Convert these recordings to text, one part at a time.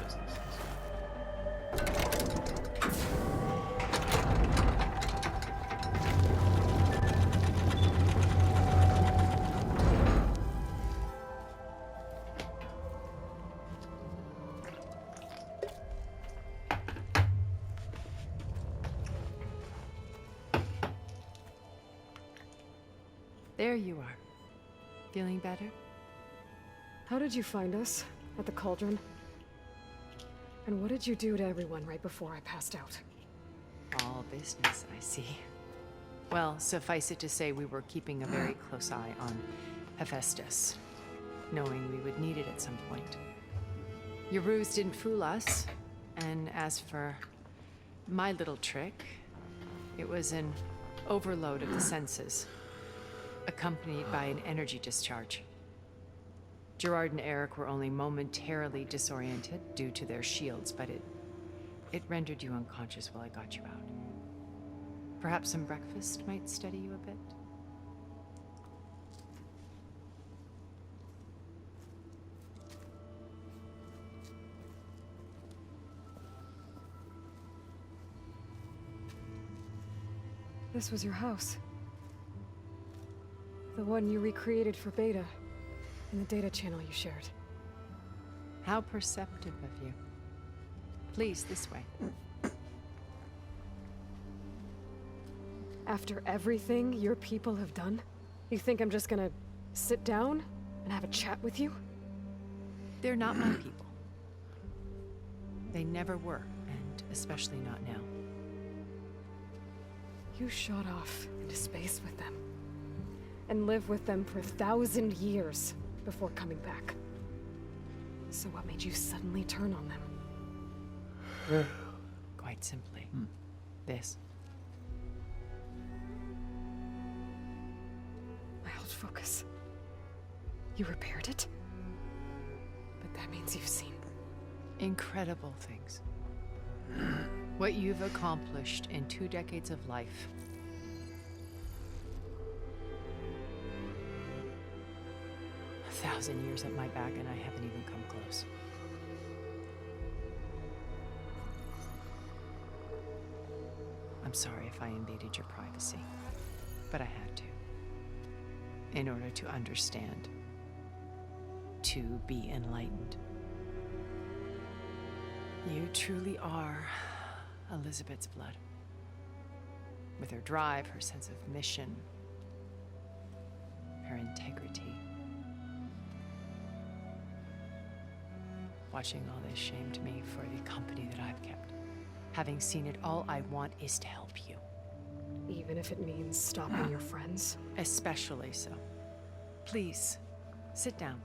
businesses. There you are. Feeling better? How did you find us? At the cauldron? And what did you do to everyone right before I passed out? All business, I see. Well, suffice it to say we were keeping a very close eye on Hephaestus, knowing we would need it at some point. Your ruse didn't fool us, and as for my little trick, it was an overload of the senses, accompanied by an energy discharge. Gerard and Eric were only momentarily disoriented due to their shields, but it rendered you unconscious while I got you out. Perhaps some breakfast might steady you a bit? This was your house. The one you recreated for Beta, in the data channel you shared. How perceptive of you. Please, this way. After everything your people have done, you think I'm just gonna sit down and have a chat with you? They're not my people. They never were, and especially not now. You shot off into space with them, and lived with them for 1,000 years before coming back. So what made you suddenly turn on them? Quite simply, this. My old focus. You repaired it? But that means you've seen... Incredible things. What you've accomplished in 2 decades of life. A 1,000 years at my back and I haven't even come close. I'm sorry if I invaded your privacy, but I had to. In order to understand. To be enlightened. You truly are Elizabeth's blood. With her drive, her sense of mission, her integrity. Watching all this shamed me for the company that I've kept. Having seen it, all I want is to help you. Even if it means stopping your friends? Especially so. Please, sit down.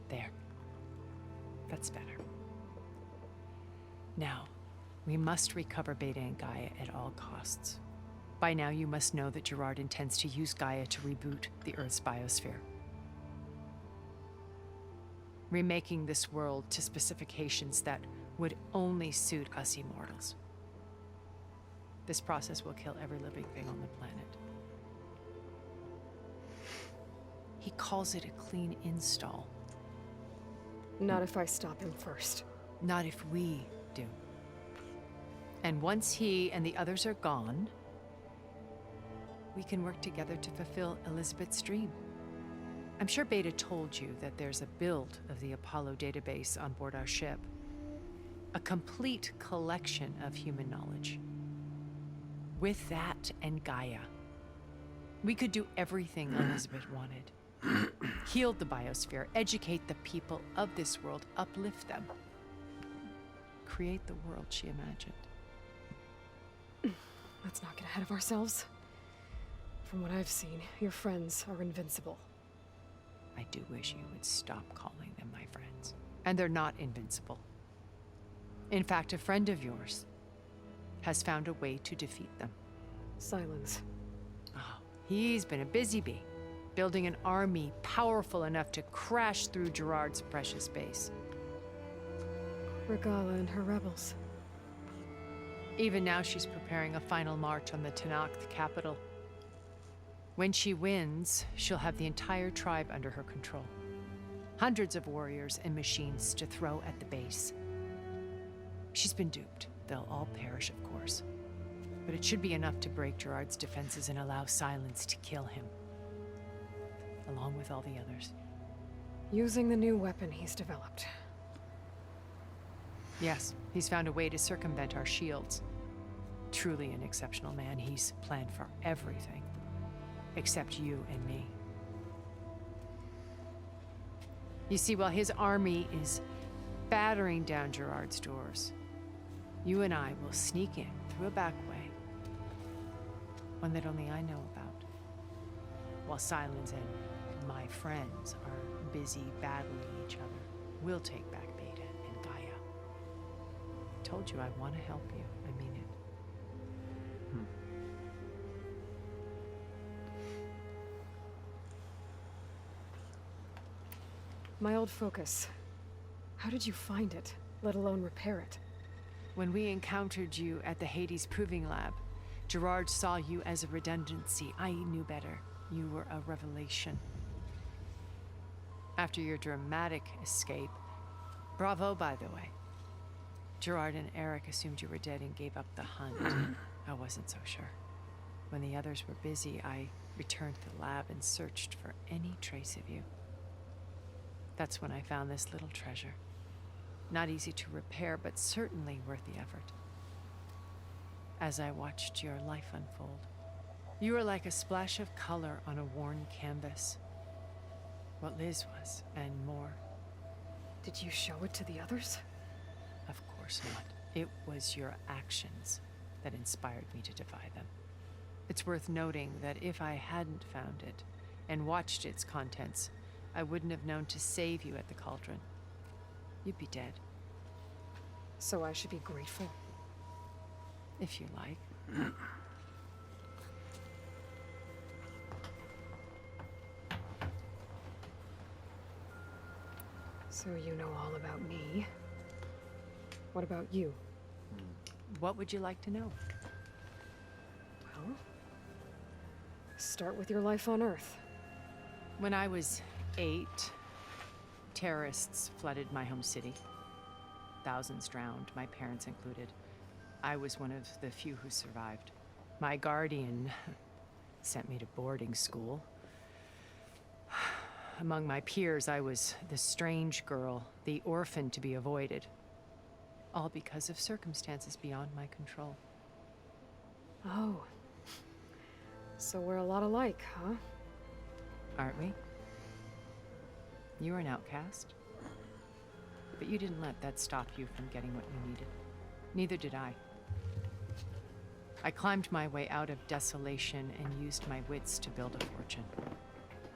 There. That's better. Now, we must recover Beta and Gaia at all costs. By now, you must know that Gerard intends to use Gaia to reboot the Earth's biosphere. Remaking this world to specifications that would only suit us immortals. This process will kill every living thing on the planet. He calls it a clean install. Not if I stop him first. Not if we do. And once he and the others are gone, we can work together to fulfill Elizabeth's dream. I'm sure Beta told you that there's a build of the Apollo database on board our ship. A complete collection of human knowledge. With that and Gaia, we could do everything Elizabeth wanted. Heal the biosphere, educate the people of this world, uplift them. Create the world she imagined. Let's not get ahead of ourselves. From what I've seen, your friends are invincible. I do wish you would stop calling them my friends. And they're not invincible. In fact, a friend of yours has found a way to defeat them. Silence. Oh, he's been a busy bee, building an army powerful enough to crash through Gerard's precious base. Regala and her rebels. Even now, she's preparing a final march on the Tenakth capital. When she wins, she'll have the entire tribe under her control. Hundreds of warriors and machines to throw at the base. She's been duped. They'll all perish, of course. But it should be enough to break Gerard's defenses and allow Silence to kill him. Along with all the others. Using the new weapon he's developed. Yes, he's found a way to circumvent our shields. Truly an exceptional man. He's planned for everything. Except you and me. You see, while his army is battering down Gerard's doors, you and I will sneak in through a back way. One that only I know about. While Silence and my friends are busy battling each other, we'll take back Beta and Gaia. I told you I want to help you. I mean it. My old focus. How did you find it, let alone repair it? When we encountered you at the Hades Proving Lab, Gerard saw you as a redundancy. I knew better. You were a revelation. After your dramatic escape, bravo, by the way. Gerard and Eric assumed you were dead and gave up the hunt. I wasn't so sure. When the others were busy, I returned to the lab and searched for any trace of you. That's when I found this little treasure. Not easy to repair, but certainly worth the effort. As I watched your life unfold, you were like a splash of color on a worn canvas. What Liz was, and more. Did you show it to the others? Of course not. It was your actions that inspired me to defy them. It's worth noting that if I hadn't found it and watched its contents, I wouldn't have known to save you at the cauldron. You'd be dead. So I should be grateful? If you like. So you know all about me. What about you? What would you like to know? Well, start with your life on Earth. When I was 8, terrorists flooded my home city. Thousands drowned, my parents included. I was one of the few who survived. My guardian sent me to boarding school. Among my peers, I was the strange girl, the orphan to be avoided. All because of circumstances beyond my control. Oh. So we're a lot alike, huh? Aren't we? You were an outcast. But you didn't let that stop you from getting what you needed. Neither did I. I climbed my way out of desolation and used my wits to build a fortune.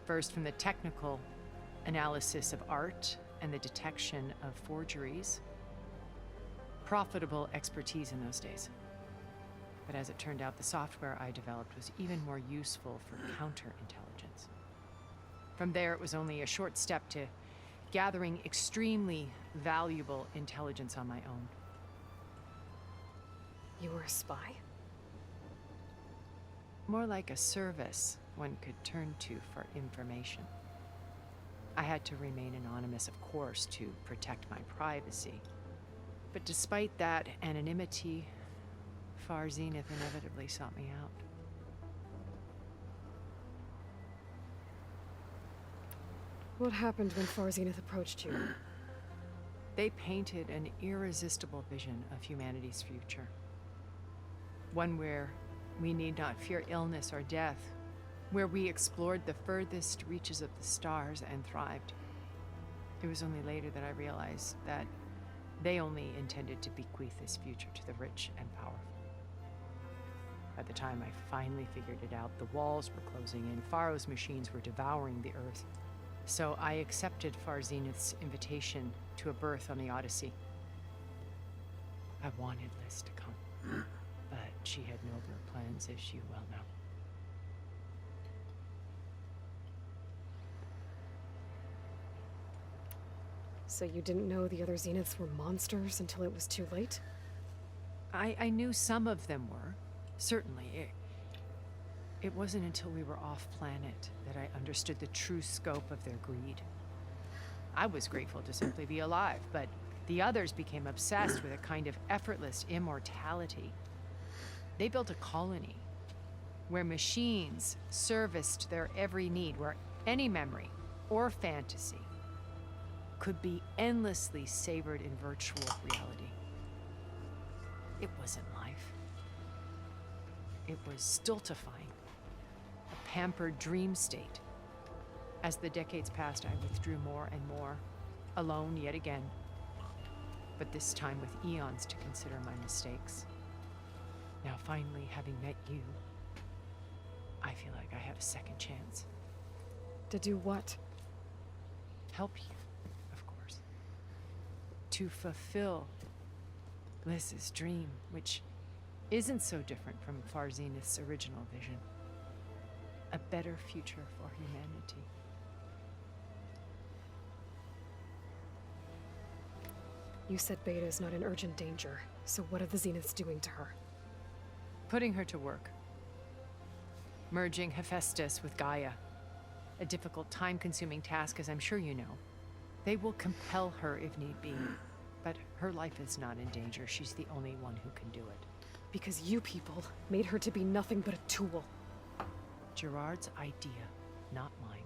First from the technical analysis of art and the detection of forgeries. Profitable expertise in those days. But as it turned out, the software I developed was even more useful for counterintelligence. From there, it was only a short step to gathering extremely valuable intelligence on my own. You were a spy? More like a service one could turn to for information. I had to remain anonymous, of course, to protect my privacy. But despite that anonymity, Far Zenith inevitably sought me out. What happened when Far Zenith approached you? They painted an irresistible vision of humanity's future. One where we need not fear illness or death, where we explored the furthest reaches of the stars and thrived. It was only later that I realized that they only intended to bequeath this future to the rich and powerful. By the time I finally figured it out, the walls were closing in, Pharaoh's machines were devouring the earth. So I accepted Far Zenith's invitation to a berth on the Odyssey. I wanted Liz to come, but she had nobler plans, as you well know. So you didn't know the other Zeniths were monsters until it was too late? I knew some of them were. Certainly. It wasn't until we were off-planet that I understood the true scope of their greed. I was grateful to simply be alive, but the others became obsessed with a kind of effortless immortality. They built a colony where machines serviced their every need, where any memory or fantasy could be endlessly savored in virtual reality. It wasn't life. It was stultifying, a pampered dream state. As the decades passed, I withdrew more and more, alone yet again, but this time with eons to consider my mistakes. Now finally, having met you, I feel like I have a second chance. To do what? Help you, of course. To fulfill Liz's dream, which isn't so different from Far Zenith's original vision. A better future for humanity. You said Beta is not in urgent danger, so what are the Zeniths doing to her? Putting her to work. Merging Hephaestus with Gaia. A difficult, time-consuming task, as I'm sure you know. They will compel her if need be. But her life is not in danger. She's the only one who can do it. Because you people made her to be nothing but a tool. Gerard's idea, not mine.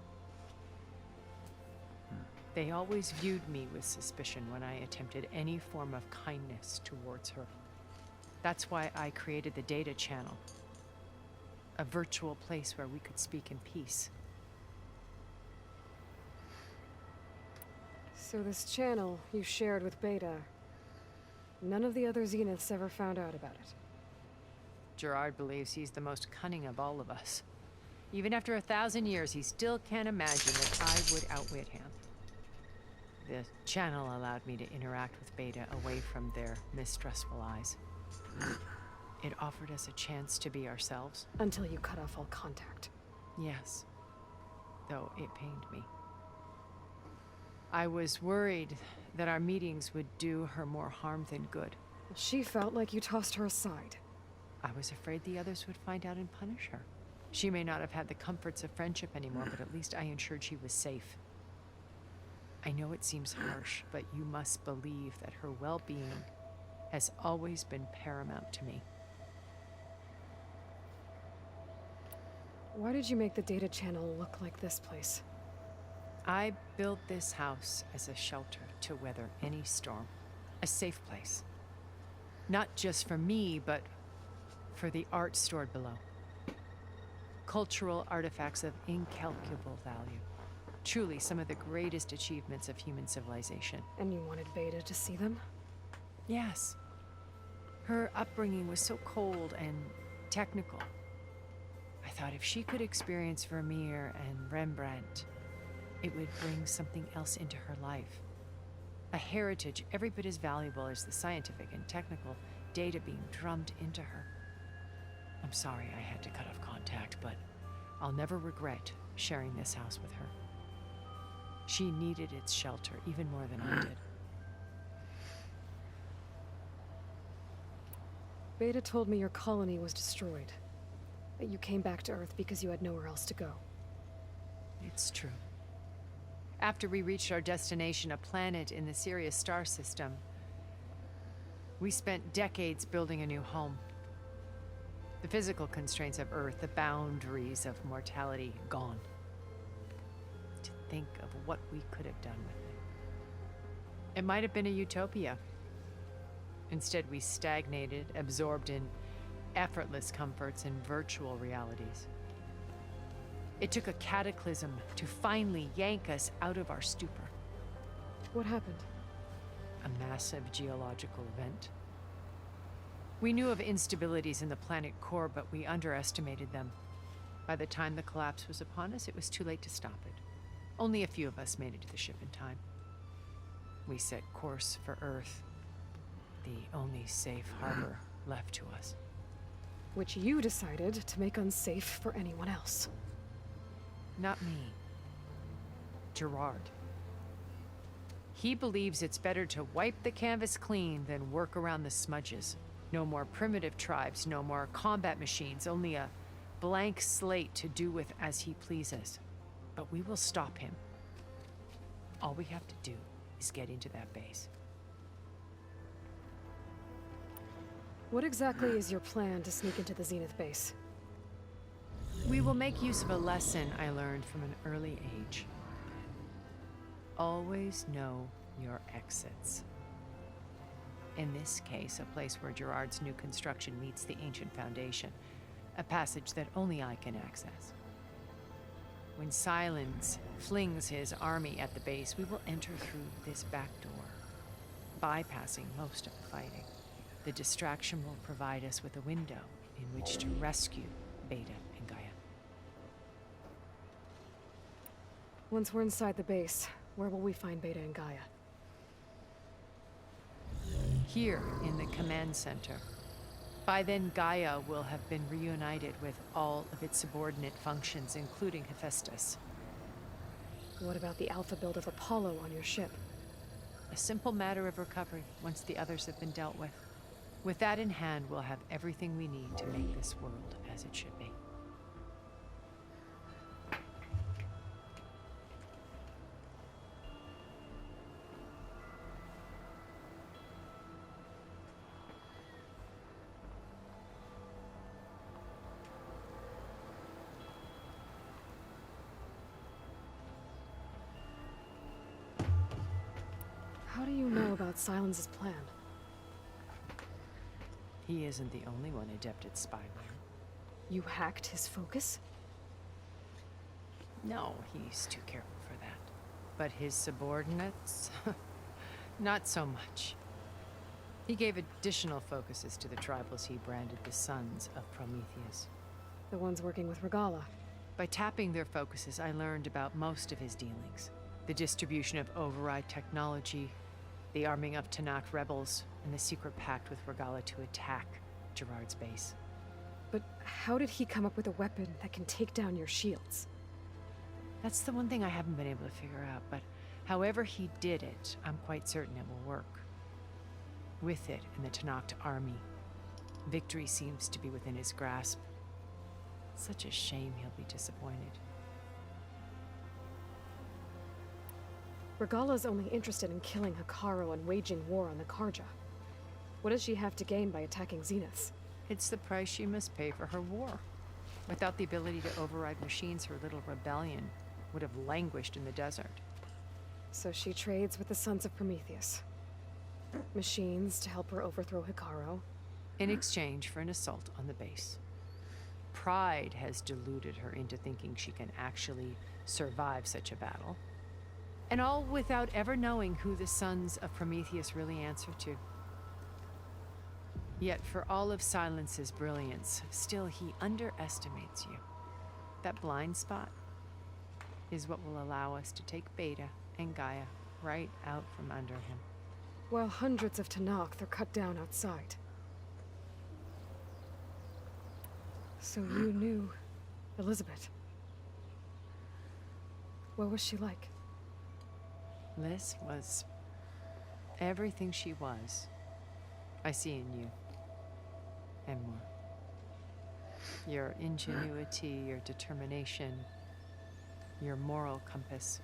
They always viewed me with suspicion when I attempted any form of kindness towards her. That's why I created the data channel. A virtual place where we could speak in peace. So this channel you shared with Beta, none of the other Zeniths ever found out about it. Gerard believes he's the most cunning of all of us. Even after 1,000 years, he still can't imagine that I would outwit him. The channel allowed me to interact with Beta away from their mistrustful eyes. It offered us a chance to be ourselves. Until you cut off all contact. Yes, though it pained me. I was worried that our meetings would do her more harm than good. She felt like you tossed her aside. I was afraid the others would find out and punish her. She may not have had the comforts of friendship anymore, but at least I ensured she was safe. I know it seems harsh, but you must believe that her well-being has always been paramount to me. Why did you make the data channel look like this place? I built this house as a shelter to weather any storm. A safe place. Not just for me, but for the art stored below. Cultural artifacts of incalculable value. Truly some of the greatest achievements of human civilization. And you wanted Beta to see them? Yes. Her upbringing was so cold and technical. I thought if she could experience Vermeer and Rembrandt, it would bring something else into her life. A heritage every bit as valuable as the scientific and technical data being drummed into her. I'm sorry I had to cut off contact, but I'll never regret sharing this house with her. She needed its shelter even more than I did. Beta told me your colony was destroyed. That you came back to Earth because you had nowhere else to go. It's true. After we reached our destination, a planet in the Sirius star system, we spent decades building a new home. The physical constraints of Earth, the boundaries of mortality, gone. To think of what we could have done with it. It might have been a utopia. Instead, we stagnated, absorbed in effortless comforts and virtual realities. It took a cataclysm to finally yank us out of our stupor. What happened? A massive geological event. We knew of instabilities in the planet core, but we underestimated them. By the time the collapse was upon us, it was too late to stop it. Only a few of us made it to the ship in time. We set course for Earth, the only safe harbor left to us. Which you decided to make unsafe for anyone else. Not me. Gerard. He believes it's better to wipe the canvas clean than work around the smudges. No more primitive tribes, no more combat machines, only a blank slate to do with as he pleases. But we will stop him. All we have to do is get into that base. What exactly is your plan to sneak into the Zenith base? We will make use of a lesson I learned from an early age. Always know your exits. In this case, a place where Gerard's new construction meets the ancient foundation, a passage that only I can access. When Silence flings his army at the base, we will enter through this back door, bypassing most of the fighting. The distraction will provide us with a window in which to rescue Beta and Gaia. Once we're inside the base, where will we find Beta and Gaia? Here in the command center. By then, Gaia will have been reunited with all of its subordinate functions, including Hephaestus. What about the alpha build of Apollo on your ship? A simple matter of recovery once the others have been dealt with. With that in hand, we'll have everything we need to make this world as it should be. How do you know about Silence's plan? He isn't the only one adept at spyware. You hacked his focus? No, he's too careful for that. But his subordinates? Not so much. He gave additional focuses to the tribals he branded the Sons of Prometheus. The ones working with Regala. By tapping their focuses, I learned about most of his dealings. The distribution of override technology, the arming of Tanakh rebels, and the secret pact with Regala to attack Gerard's base. But how did he come up with a weapon that can take down your shields? That's the one thing I haven't been able to figure out, but however he did it, I'm quite certain it will work. With it and the Tanakh army, victory seems to be within his grasp. Such a shame he'll be disappointed. Regala's only interested in killing Hekarro and waging war on the Karja. What does she have to gain by attacking Zeniths? It's the price she must pay for her war. Without the ability to override machines, her little rebellion would have languished in the desert. So she trades with the Sons of Prometheus. Machines to help her overthrow Hekarro. In exchange for an assault on the base. Pride has deluded her into thinking she can actually survive such a battle. And all without ever knowing who the Sons of Prometheus really answer to. Yet for all of Silence's brilliance, still he underestimates you. That blind spot is what will allow us to take Beta and Gaia right out from under him. While hundreds of Tanakh are cut down outside. So you knew Elizabeth. What was she like? Liz was everything she was. I see in you. And more. Your ingenuity, your determination, your moral compass.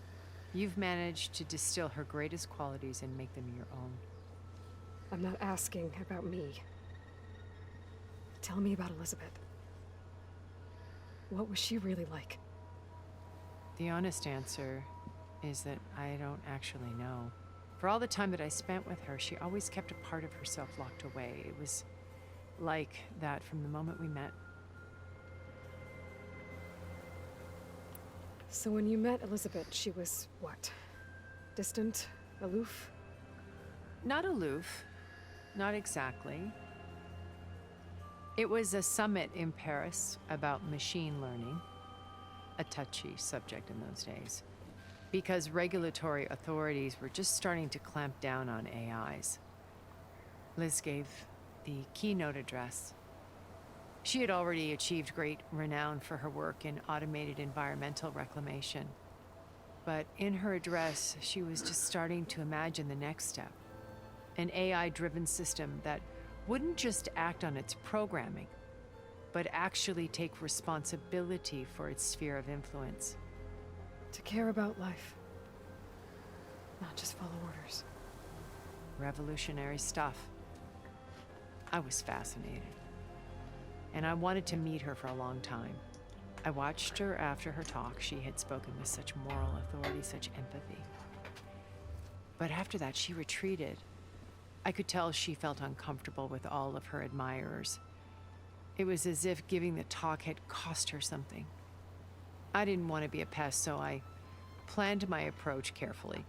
You've managed to distill her greatest qualities and make them your own. I'm not asking about me. Tell me about Elizabeth. What was she really like? The honest answer is that I don't actually know. For all the time that I spent with her, she always kept a part of herself locked away. It was like that from the moment we met. So when you met Elizabeth, she was what? Distant? Aloof? Not aloof. Not exactly. It was a summit in Paris about machine learning. A touchy subject in those days. Because regulatory authorities were just starting to clamp down on AIs. Liz gave the keynote address. She had already achieved great renown for her work in automated environmental reclamation. But in her address, she was just starting to imagine the next step. An AI-driven system that wouldn't just act on its programming, but actually take responsibility for its sphere of influence. To care about life. Not just follow orders. Revolutionary stuff. I was fascinated. And I wanted to meet her for a long time. I watched her after her talk. She had spoken with such moral authority, such empathy. But after that, she retreated. I could tell she felt uncomfortable with all of her admirers. It was as if giving the talk had cost her something. I didn't want to be a pest, so I planned my approach carefully.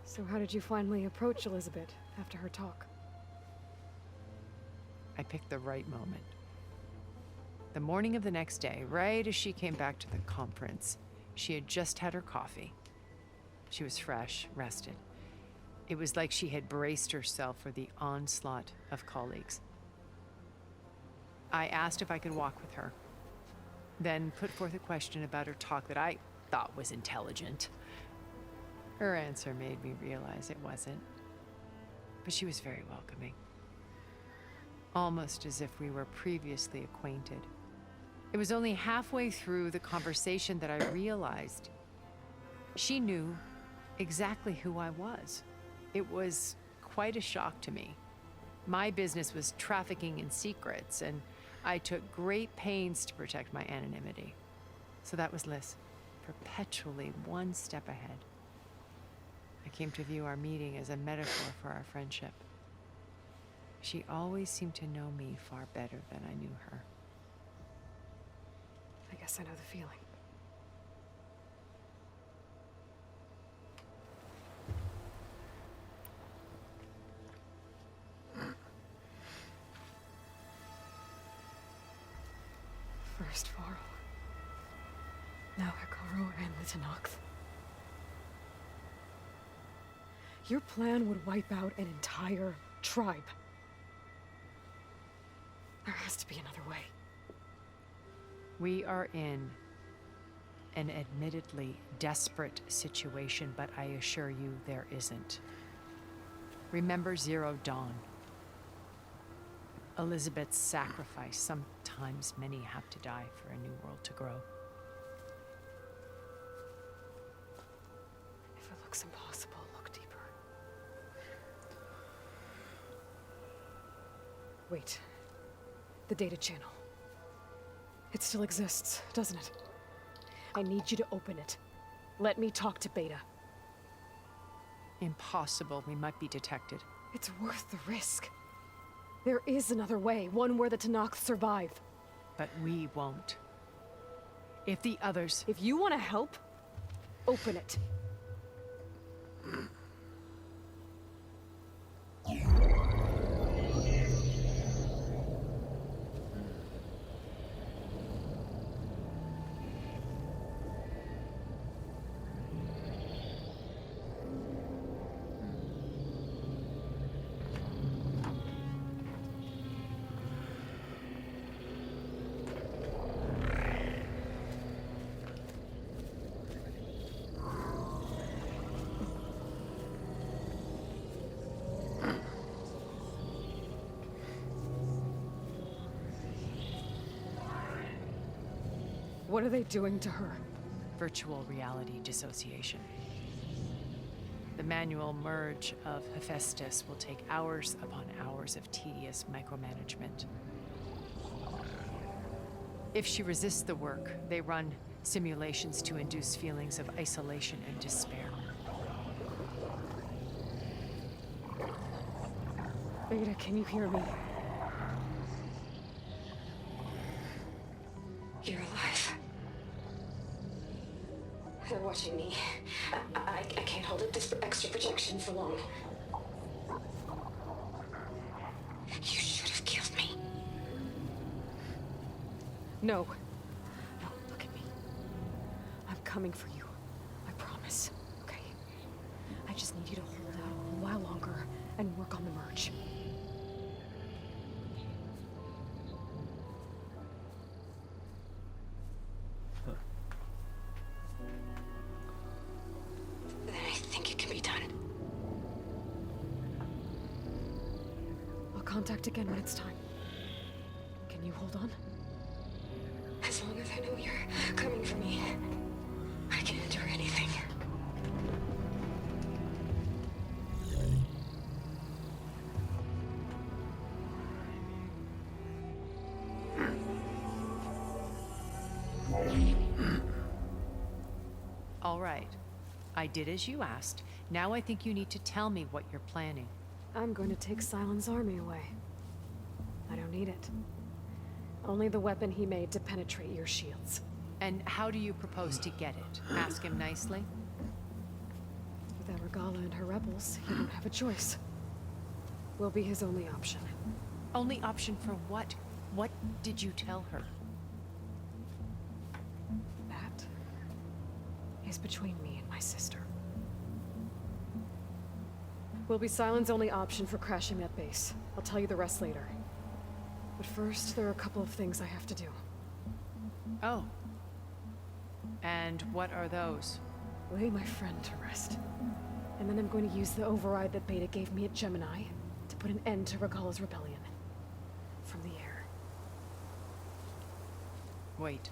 So how did you finally approach Elizabeth after her talk? I picked the right moment. The morning of the next day, right as she came back to the conference, she had just had her coffee. She was fresh, rested. It was like she had braced herself for the onslaught of colleagues. I asked if I could walk with her, then put forth a question about her talk that I thought was intelligent. Her answer made me realize it wasn't, but she was very welcoming. Almost as if we were previously acquainted. It was only halfway through the conversation that I realized she knew exactly who I was. It was quite a shock to me. My business was trafficking in secrets, and I took great pains to protect my anonymity. So that was Liz, perpetually one step ahead. I came to view our meeting as a metaphor for our friendship. She always seemed to know me far better than I knew her. I guess I know the feeling. First Varl. Now Hekaro and the Tenakth. Your plan would wipe out an entire tribe. There has to be another way. We are in an admittedly desperate situation, but I assure you there isn't. Remember Zero Dawn. Elizabeth's sacrifice. Sometimes many have to die for a new world to grow. If it looks impossible, look deeper. Wait. The data channel. It still exists, doesn't it? I need you to open it. Let me talk to Beta. Impossible. We might be detected. It's worth the risk. There is another way, one where the Tenakth survive. But we won't. If the others... If you want to help, open it. What are they doing to her? Virtual reality dissociation. The manual merge of Hephaestus will take hours upon hours of tedious micromanagement. If she resists the work, they run simulations to induce feelings of isolation and despair. Beta, can you hear me? You're alive. They're watching me. I can't hold up this extra protection for long. You should have killed me. No. No, look at me. I'm coming for you. I promise. Okay? I just need you to hold out a while longer and work on the merge. Then I think it can be done. contact again when it's time. Can you hold on? As long as I know you're coming for me, I can endure anything. All right. I did as you asked. Now I think you need to tell me what you're planning. I'm going to take Silent's army away. I don't need it. Only the weapon he made to penetrate your shields. And how do you propose to get it? Ask him nicely? With Arugala and her rebels, he won't have a choice. We'll be his only option. Only option for what? What did you tell her? That is between me and my sister. Will be Silent's only option for crashing that base. I'll tell you the rest later. But first, there are a couple of things I have to do. Oh. And what are those? Lay my friend to rest. And then I'm going to use the override that Beta gave me at Gemini to put an end to Regala's rebellion. From the air. Wait.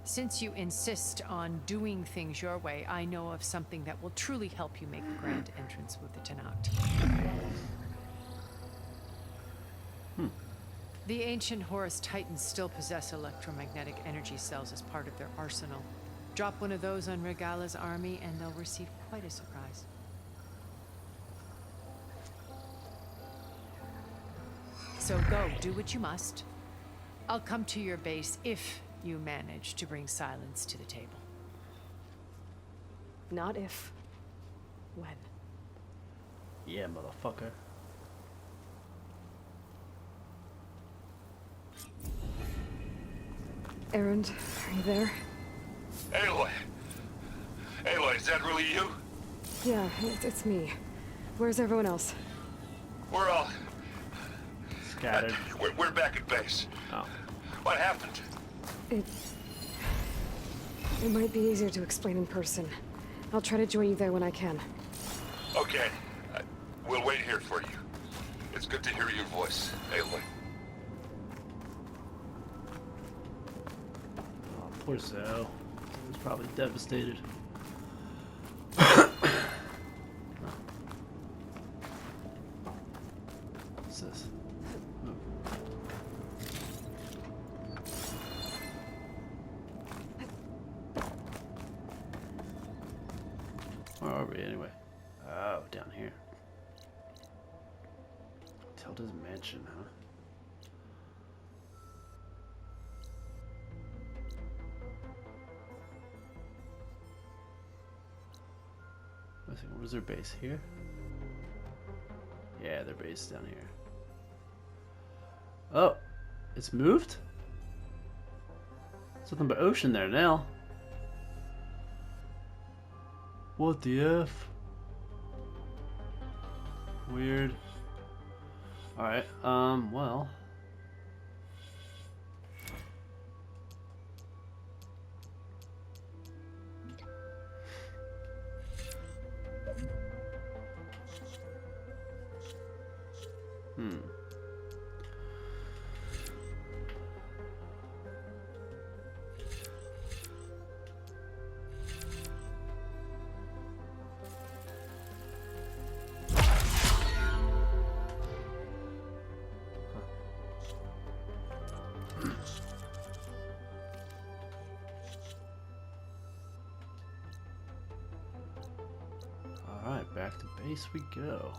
Since you insist on doing things your way, I know of something that will truly help you make a grand entrance with the Tenakth. The ancient Horus Titans still possess electromagnetic energy cells as part of their arsenal. Drop one of those on Regala's army and they'll receive quite a surprise. So go, do what you must. I'll come to your base if you manage to bring silence to the table. Not if. When. Yeah, motherfucker. Erend, are you there? Aloy! Aloy, is that really you? Yeah, it's me. Where's everyone else? We're all... Scattered. We're back at base. Oh. What happened? It might be easier to explain in person. I'll try to join you there when I can. Okay. We'll wait here for you. It's good to hear your voice, Aloy. Oh, poor Zoe. He was probably devastated. What's this? Where are we anyway? Oh, down here. Tilda's mansion, huh? Where's their base? Here? Yeah, their base is down here. Oh! It's moved? There's nothing but ocean there now. What the F? Weird. Alright, well. Alright, back to base we go.